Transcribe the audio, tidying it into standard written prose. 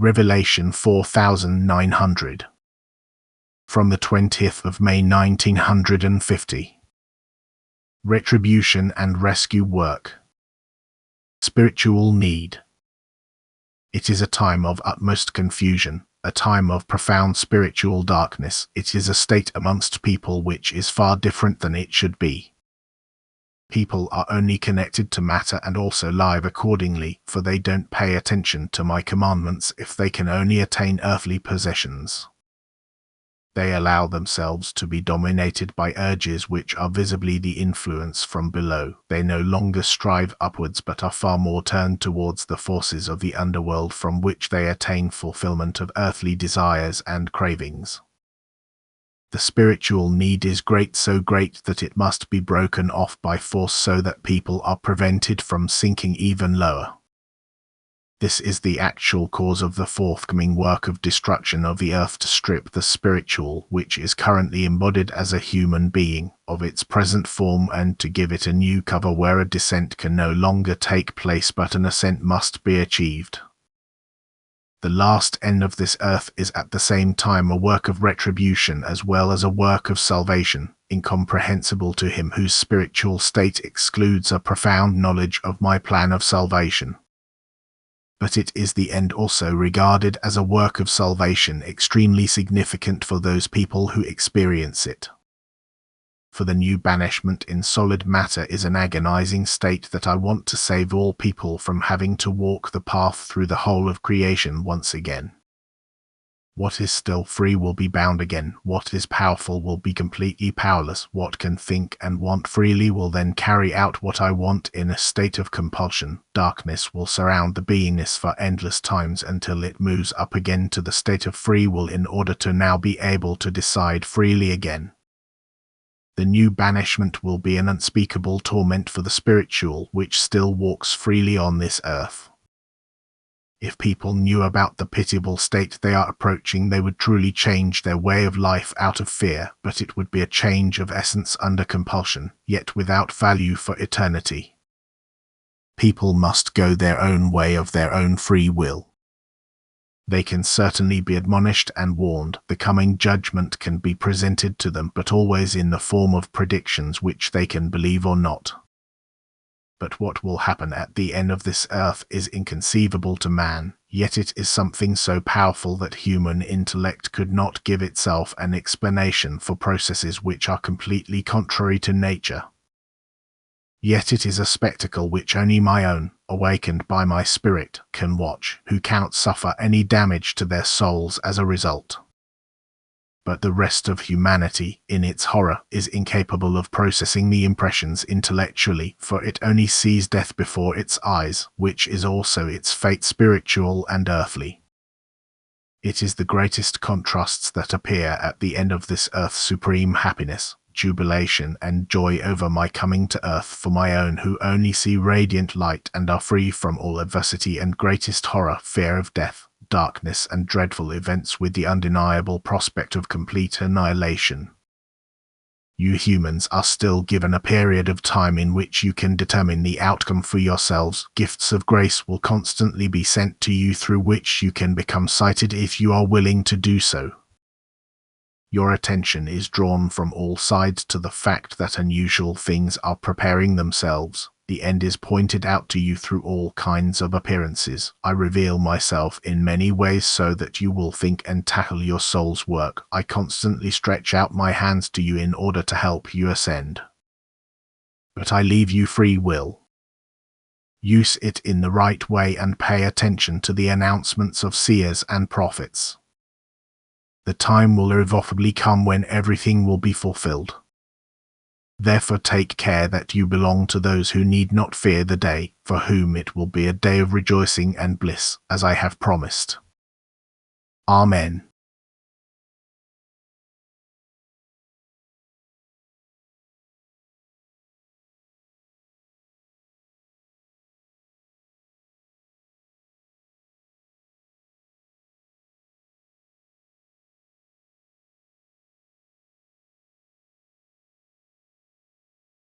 Revelation 4900. From the 20th of May 1950. Retribution and rescue work. Spiritual need. It is a time of utmost confusion, a time of profound spiritual darkness. It is a state amongst people which is far different than it should be. People are only connected to matter and also live accordingly, for they don't pay attention to my commandments if they can only attain earthly possessions. They allow themselves to be dominated by urges which are visibly the influence from below. They no longer strive upwards but are far more turned towards the forces of the underworld from which they attain fulfillment of earthly desires and cravings. The spiritual need is great, so great that it must be broken off by force so that people are prevented from sinking even lower. This is the actual cause of the forthcoming work of destruction of the earth, to strip the spiritual, which is currently embodied as a human being, of its present form and to give it a new cover where a descent can no longer take place but an ascent must be achieved. The last end of this earth is at the same time a work of retribution as well as a work of salvation, incomprehensible to him whose spiritual state excludes a profound knowledge of my plan of salvation. But it is the end also regarded as a work of salvation extremely significant for those people who experience it. For the new banishment in solid matter is an agonizing state that I want to save all people from having to walk the path through the whole of creation once again. What is still free will be bound again, what is powerful will be completely powerless, what can think and want freely will then carry out what I want in a state of compulsion. Darkness will surround the beingness for endless times until it moves up again to the state of free will in order to now be able to decide freely again. The new banishment will be an unspeakable torment for the spiritual which still walks freely on this earth. If people knew about the pitiable state they are approaching, they would truly change their way of life out of fear, but it would be a change of essence under compulsion, yet without value for eternity. People must go their own way of their own free will. They can certainly be admonished and warned. The coming judgment can be presented to them, but always in the form of predictions which they can believe or not. But what will happen at the end of this earth is inconceivable to man, yet it is something so powerful that human intellect could not give itself an explanation for processes which are completely contrary to nature. Yet it is a spectacle which only my own, awakened by my spirit, can watch, who cannot suffer any damage to their souls as a result. But the rest of humanity, in its horror, is incapable of processing the impressions intellectually, for it only sees death before its eyes, which is also its fate, spiritual and earthly. It is the greatest contrasts that appear at the end of this earth's supreme happiness, jubilation and joy over my coming to earth for my own, who only see radiant light and are free from all adversity and greatest horror, fear of death, darkness and dreadful events, with the undeniable prospect of complete annihilation. You humans are still given a period of time in which you can determine the outcome for yourselves. Gifts of grace will constantly be sent to you through which you can become sighted if you are willing to do so. Your attention is drawn from all sides to the fact that unusual things are preparing themselves. The end is pointed out to you through all kinds of appearances. I reveal myself in many ways so that you will think and tackle your soul's work. I constantly stretch out my hands to you in order to help you ascend. But I leave you free will. Use it in the right way and pay attention to the announcements of seers and prophets. The time will irrevocably come when everything will be fulfilled. Therefore take care that you belong to those who need not fear the day, for whom it will be a day of rejoicing and bliss, as I have promised. Amen.